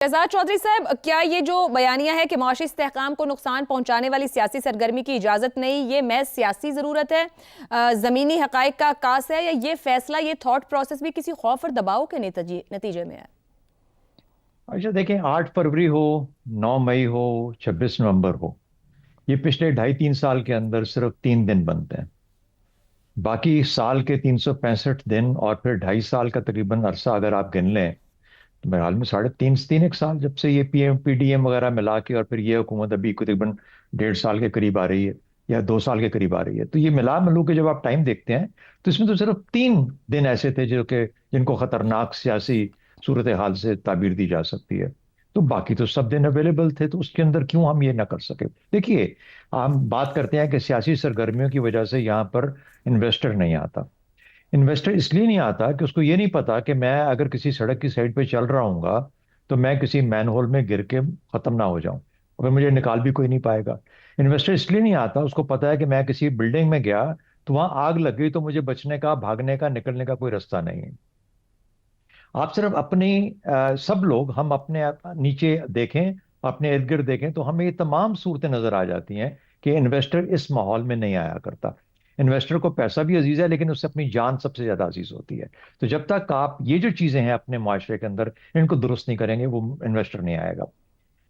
شہزاد چودھری صاحب، کیا یہ جو بیانیہ ہے کہ معاشی استحکام کو نقصان پہنچانے والی سیاسی سرگرمی کی اجازت نہیں، یہ محض سیاسی ضرورت ہے، زمینی حقائق کا عکاس ہے، یا یہ فیصلہ، یہ تھاٹ پروسیس بھی کسی خوف اور دباؤ کے نتیجے میں ہے؟ اچھا دیکھیں، 8 فروری ہو، 9 مئی ہو، 26 نومبر ہو، یہ پچھلے 2.5-3 سال کے اندر صرف 3 دن بنتے ہیں۔ باقی سال کے 365 دن اور پھر 2.5 سال کا تقریباً عرصہ اگر آپ گن لیں تو میرے حال میں 3.5 سال جب سے یہ پی ڈی ایم وغیرہ ملا کے اور پھر یہ حکومت ابھی تقریباً 1.5 سال کے قریب آ رہی ہے یا 2 سال کے قریب آ رہی ہے، تو یہ ملو کے جب آپ ٹائم دیکھتے ہیں تو اس میں تو صرف 3 دن ایسے تھے جن کو خطرناک سیاسی صورتحال سے تعبیر دی جا سکتی ہے، تو باقی تو سب دن اویلیبل تھے، تو اس کے اندر کیوں ہم یہ نہ کر سکے؟ دیکھیے، ہم بات کرتے ہیں کہ سیاسی سرگرمیوں کی وجہ سے یہاں پر انویسٹر نہیں آتا۔ انویسٹر اس لیے نہیں آتا کہ اس کو یہ نہیں پتا کہ میں اگر کسی سڑک کی سائڈ پہ چل رہا ہوں گا تو میں کسی مین ہول میں گر کے ختم نہ ہو جاؤں اور مجھے نکال بھی کوئی نہیں پائے گا۔ انویسٹر اس لیے نہیں آتا، اس کو پتا ہے کہ میں کسی بلڈنگ میں گیا تو وہاں آگ لگ گئی تو مجھے بچنے کا، بھاگنے کا، نکلنے کا کوئی رستہ نہیں ہے۔ آپ صرف اپنی سب لوگ ہم اپنے نیچے دیکھیں، اپنے ارد گرد دیکھیں تو ہمیں یہ تمام صورتیں نظر آ جاتی ہیں کہ انویسٹر اس ماحول میں نہیں آیا کرتا۔ انویسٹر کو پیسہ بھی عزیز ہے لیکن اس سے اپنی جان سب سے زیادہ عزیز ہوتی ہے۔ تو جب تک آپ یہ جو چیزیں ہیں اپنے معاشرے کے اندر ان کو درست نہیں کریں گے، وہ انویسٹر نہیں آئے گا۔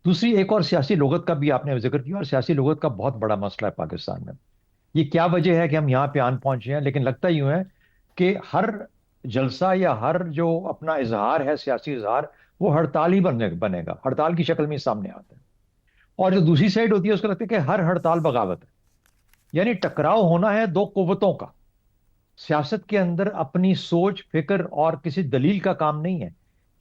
دوسری ایک اور سیاسی لغت کا بھی آپ نے ذکر کیا، اور سیاسی لغت کا بہت بڑا مسئلہ ہے پاکستان میں۔ یہ کیا وجہ ہے کہ ہم یہاں پہ آن پہنچے ہیں؟ لیکن لگتا یوں ہے کہ ہر جلسہ یا ہر جو اپنا اظہار ہے، سیاسی اظہار، وہ ہڑتال ہی بنے گا، ہڑتال کی شکل میں سامنے آتا ہے۔ اور جو دوسری سائڈ ہوتی ہے اس کو لگتا ہے کہ ہر ہڑتال بغاوت ہے، یعنی ٹکراؤ ہونا ہے دو قوتوں کا۔ سیاست کے اندر اپنی سوچ، فکر اور کسی دلیل کا کام نہیں ہے،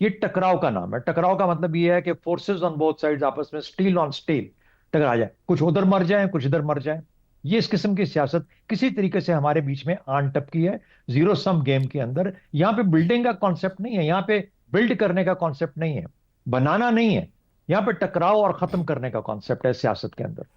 یہ ٹکراؤ کا نام ہے۔ ٹکراؤ کا مطلب یہ ہے کہ فورسز آن بوتھ سائڈز آپس میں سٹیل آن سٹیل ٹکرا جائے، کچھ ادھر مر جائیں، کچھ ادھر مر جائیں۔ یہ اس قسم کی سیاست کسی طریقے سے ہمارے بیچ میں آن ٹپکی ہے، زیرو سم گیم کے اندر۔ یہاں پہ بلڈنگ کا کانسیپٹ نہیں ہے، یہاں پہ بلڈ کرنے کا کانسیپٹ نہیں ہے، بنانا نہیں ہے، یہاں پہ ٹکراؤ اور ختم کرنے کا کانسیپٹ ہے سیاست کے اندر۔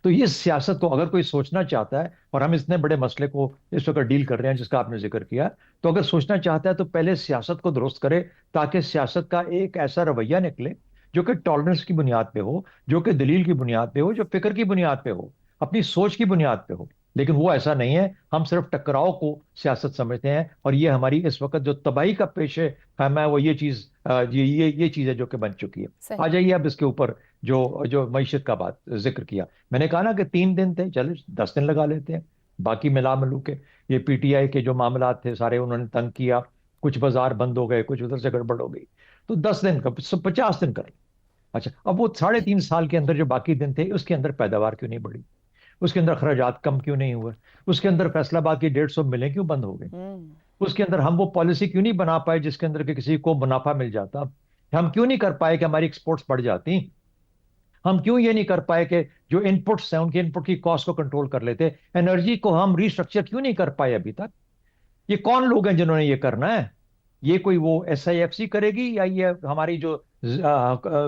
تو یہ سیاست کو اگر کوئی سوچنا چاہتا ہے، اور ہم اتنے بڑے مسئلے کو اس وقت ڈیل کر رہے ہیں جس کا آپ نے ذکر کیا، تو اگر سوچنا چاہتا ہے تو پہلے سیاست کو درست کرے، تاکہ سیاست کا ایک ایسا رویہ نکلے جو کہ ٹالرنس کی بنیاد پہ ہو، جو کہ دلیل کی بنیاد پہ ہو، جو فکر کی بنیاد پہ ہو، اپنی سوچ کی بنیاد پہ ہو۔ لیکن وہ ایسا نہیں ہے، ہم صرف ٹکراؤ کو سیاست سمجھتے ہیں، اور یہ ہماری اس وقت جو تباہی کا پیش ہے میں وہ یہ چیز یہ چیز ہے جو کہ بن چکی ہے۔ صحیح۔ آ جائیے اب اس کے اوپر جو معیشت کا بات ذکر کیا، میں نے کہا نا کہ 3 دن تھے، چلے 10 دن لگا لیتے ہیں۔ باقی ملا ملو کے یہ پی ٹی آئی کے جو معاملات تھے سارے انہوں نے تنگ کیا، کچھ بازار بند ہو گئے، کچھ ادھر سے گڑبڑ ہو گئی، تو 10 دن کا 50 دن کر لیں۔ اچھا، اب وہ 3.5 سال کے اندر جو باقی دن تھے اس کے اندر پیداوار کیوں نہیں بڑھی؟ اس کے اندر خراجات کم کیوں نہیں ہوئے؟ اس کے اندر فیصلہ آباد کی 150 ملیں کیوں بند ہو گئی؟ اس کے اندر ہم وہ پالیسی کیوں نہیں بنا پائے جس کے اندر کہ کسی کو منافع مل جاتا؟ ہم کیوں نہیں کر پائے کہ ہماری ایکسپورٹس بڑھ جاتی؟ ہم کیوں یہ نہیں کر پائے کہ جو ان پٹس ہیں ان کے ان پٹ کی کاسٹ کو کنٹرول کر لیتے؟ انرجی کو ہم ریسٹرکچر کیوں نہیں کر پائے ابھی تک؟ یہ کون لوگ ہیں جنہوں نے یہ کرنا ہے؟ یہ کوئی وہ ایس آئی ایف سی کرے گی، یا یہ ہماری جو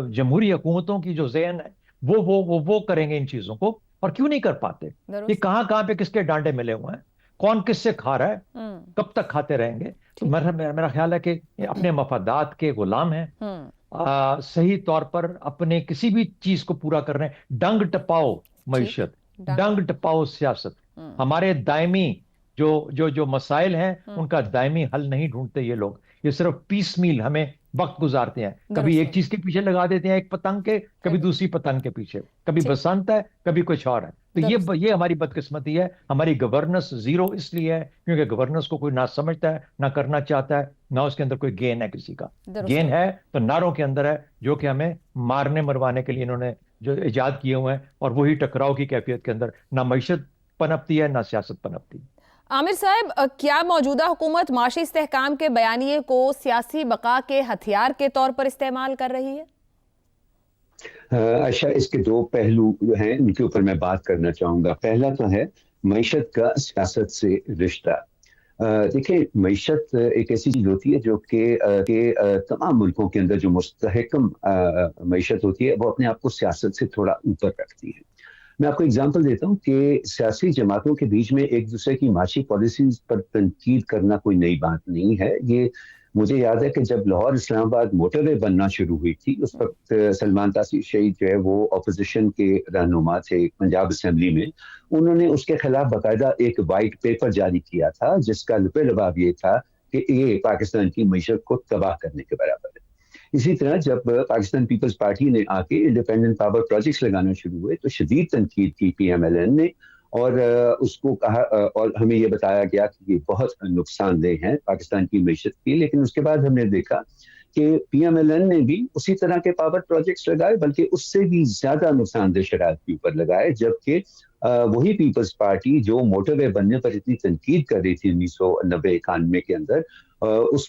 جمہوری حکومتوں کی جو ذہن ہے وہ کریں گے ان چیزوں کو؟ اور کیوں نہیں کر پاتے؟ یہ کہاں کہاں پہ کس کے ڈانڈے ملے ہوئے ہیں؟ کون کس سے کھا رہا ہے؟ کب تک کھاتے رہیں گے؟ تو میرا خیال ہے کہ اپنے مفادات کے غلام ہیں، صحیح طور پر اپنے کسی بھی چیز کو پورا کر رہے ہیں۔ ڈنگ ٹپاؤ معیشت، ڈنگ ٹپاؤ سیاست، ہمارے دائمی جو مسائل ہیں ان کا دائمی حل نہیں ڈھونڈتے یہ لوگ، یہ صرف پیس میل ہمیں وقت گزارتے ہیں، کبھی ایک چیز کے پیچھے لگا دیتے ہیں، ایک پتنگ کے، کبھی دوسری پتنگ کے پیچھے، کبھی بسنت ہے، کبھی کچھ اور ہے۔ تو یہ ہماری بدقسمتی ہے۔ ہماری گورننس زیرو اس لیے ہے کیونکہ گورننس کو کوئی نہ سمجھتا ہے، نہ کرنا چاہتا ہے، نہ اس کے اندر کوئی گین ہے کسی کا۔ گین ہے تو نعروں کے اندر ہے، جو کہ ہمیں مارنے مروانے کے لیے انہوں نے جو ایجاد کیے ہوئے ہیں، اور وہی ٹکراؤ کی کیفیت کے اندر نہ معیشت پنپتی ہے نہ سیاست پنپتی ہے۔ عامر صاحب، کیا موجودہ حکومت معاشی استحکام کے بیانیے کو سیاسی بقا کے ہتھیار کے طور پر استعمال کر رہی ہے؟ اچھا، اس کے 2 پہلو ہیں، ان کے اوپر میں بات کرنا چاہوں گا۔ پہلا تو ہے معیشت کا سیاست سے رشتہ۔ دیکھیں، معیشت ایک ایسی چیز ہوتی ہے جو کہ تمام ملکوں کے اندر جو مستحکم معیشت ہوتی ہے وہ اپنے آپ کو سیاست سے تھوڑا اوپر رکھتی ہے۔ میں آپ کو اگزامپل دیتا ہوں کہ سیاسی جماعتوں کے بیچ میں ایک دوسرے کی معاشی پالیسیز پر تنقید کرنا کوئی نئی بات نہیں ہے۔ یہ مجھے یاد ہے کہ جب لاہور اسلام آباد موٹر وے بننا شروع ہوئی تھی اس وقت سلمان تاثیر شہید جو ہے وہ اپوزیشن کے رہنما تھے پنجاب اسمبلی میں. انہوں نے اس کے خلاف باقاعدہ ایک وائٹ پیپر جاری کیا تھا جس کا لب لباب یہ تھا کہ یہ پاکستان کی معیشت کو تباہ کرنے کے برابر ہے. اسی طرح جب پاکستان پیپلز پارٹی نے آ کے انڈیپینڈنٹ پاور پروجیکٹس لگانا شروع ہوئے تو شدید تنقید کی پی ایم ایل این نے اور اس کو کہا اور ہمیں یہ بتایا گیا کہ یہ بہت نقصان دہ ہیں پاکستان کی معیشت کی. لیکن اس کے بعد ہم نے دیکھا کہ پی ایم ایل این نے بھی اسی طرح کے پاور پروجیکٹس لگائے بلکہ اس سے بھی زیادہ نقصان دہ شرائط کے اوپر لگائے, جبکہ وہی پیپلز پارٹی جو موٹر وے بننے پر اتنی تنقید کر رہی تھی 1990-91 کے اندر,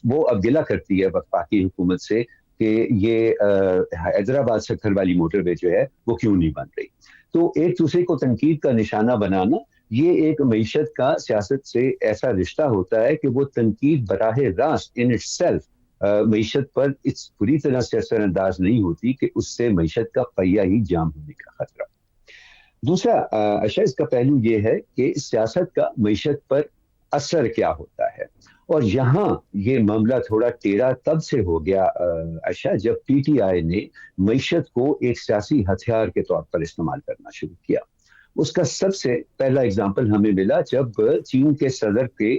وہ اب گلہ کرتی ہے وفاقی حکومت سے کہ یہ حیدرآباد سکھر والی موٹر وے جو ہے وہ کیوں نہیں بن رہی. تو ایک دوسرے کو تنقید کا نشانہ بنانا یہ ایک معیشت کا سیاست سے ایسا رشتہ ہوتا ہے کہ وہ تنقید براہ راست ان اٹ سیلف معیشت پر پوری طرح سے اثر انداز نہیں ہوتی کہ اس سے معیشت کا پہیہ ہی جام ہونے کا خطرہ. دوسرا اشیاء اس کا پہلو یہ ہے کہ سیاست کا معیشت پر اثر کیا ہوتا ہے, اور یہاں یہ معاملہ تھوڑا ٹیڑھا تب سے ہو گیا اشیاء جب پی ٹی آئی نے معیشت کو ایک سیاسی ہتھیار کے طور پر استعمال کرنا شروع کیا. اس کا سب سے پہلا اگزامپل ہمیں ملا جب چین کے صدر کے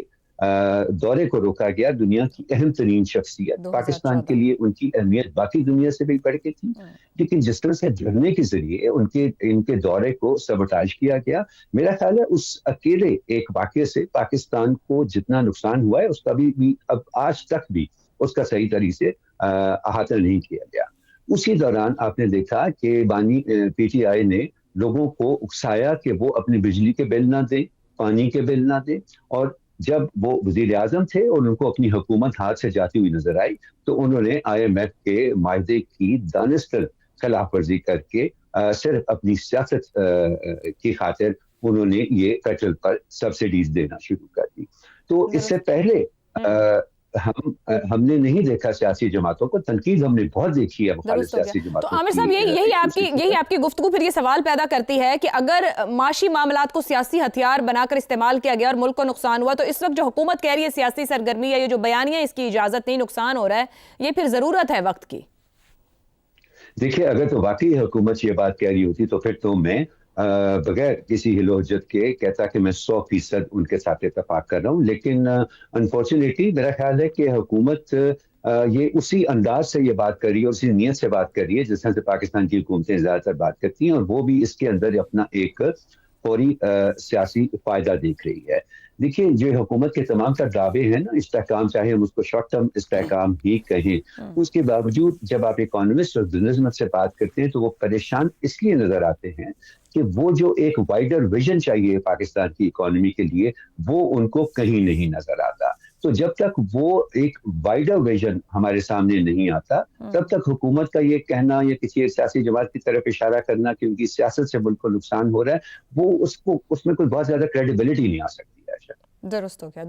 دورے کو روکا گیا. دنیا کی اہم ترین شخصیت, پاکستان کے لیے ان کی اہمیت باقی دنیا سے بھی بڑھ کے تھی, لیکن جس طرح سے ڈرنے کے ذریعے ان کے دورے کو سبوٹاج کیا گیا, میرا خیال ہے اس اکیلے ایک واقعے سے پاکستان کو جتنا نقصان ہوا ہے اس کا بھی اب آج تک بھی اس کا صحیح طریقے سے احاطہ نہیں کیا گیا. اسی دوران آپ نے دیکھا کہ بانی پی ٹی آئی نے لوگوں کو اکسایا کہ وہ اپنے بجلی کے بل نہ دیں, پانی کے بل نہ دیں, اور جب وہ وزیر اعظم تھے اور ان کو اپنی حکومت ہاتھ سے جاتی ہوئی نظر آئی تو انہوں نے آئی ایم ایف کے معاہدے کی دانستہ خلاف ورزی کر کے صرف اپنی سیاست کی خاطر انہوں نے یہ پیٹرول پر سبسڈیز دینا شروع کر دی. تو اس سے پہلے ہم نے نہیں دیکھا سیاسی جماعتوں کو, تنقید ہم نے بہت دیکھی ہے مخالف سیاسی جماعتوں تو عامر صاحب یہی آپ کی گفتگو پھر یہ سوال پیدا کرتی ہے کہ اگر معاشی معاملات کو سیاسی ہتھیار بنا کر استعمال کیا گیا اور ملک کو نقصان ہوا, تو اس وقت جو حکومت کہہ رہی ہے سیاسی سرگرمی یا یہ جو بیانیہ اس کی اجازت نہیں, نقصان ہو رہا ہے, یہ پھر ضرورت ہے وقت کی؟ دیکھیے اگر تو واقعی حکومت یہ بات کہہ رہی ہوتی تو پھر تو میں بغیر کسی ہل و حجت کے کہتا کہ میں 100% ان کے ساتھ اتفاق کر رہا ہوں. لیکن انفارچونیٹلی میرا خیال ہے کہ حکومت یہ اسی انداز سے یہ بات کر رہی ہے اور اسی نیت سے بات کر رہی ہے جس طرح سے پاکستان کی حکومتیں زیادہ تر بات کرتی ہیں, اور وہ بھی اس کے اندر اپنا ایک فوری سیاسی فائدہ دیکھ رہی ہے. دیکھیے جو حکومت کے تمام تر دعوے ہیں نا استحکام, چاہے ہم اس کو شارٹ ٹرم استحکام ہی کہیں, اس کے باوجود جب آپ اکانومسٹ اور بزنسمین سے بات کرتے ہیں تو وہ پریشان اس لیے نظر آتے ہیں کہ وہ جو ایک وائڈر ویژن چاہیے پاکستان کی اکانومی کے لیے وہ ان کو کہیں نہیں نظر آتا. تو جب تک وہ ایک وائڈر ویژن ہمارے سامنے نہیں آتا تب تک حکومت کا یہ کہنا یا کسی سیاسی جماعت کی طرف اشارہ کرنا کہ ان کی سیاست سے ملک کو نقصان ہو رہا ہے, وہ اس میں کوئی بہت زیادہ کریڈیبلٹی نہیں آ سکتی ہے. درست ہو گیا.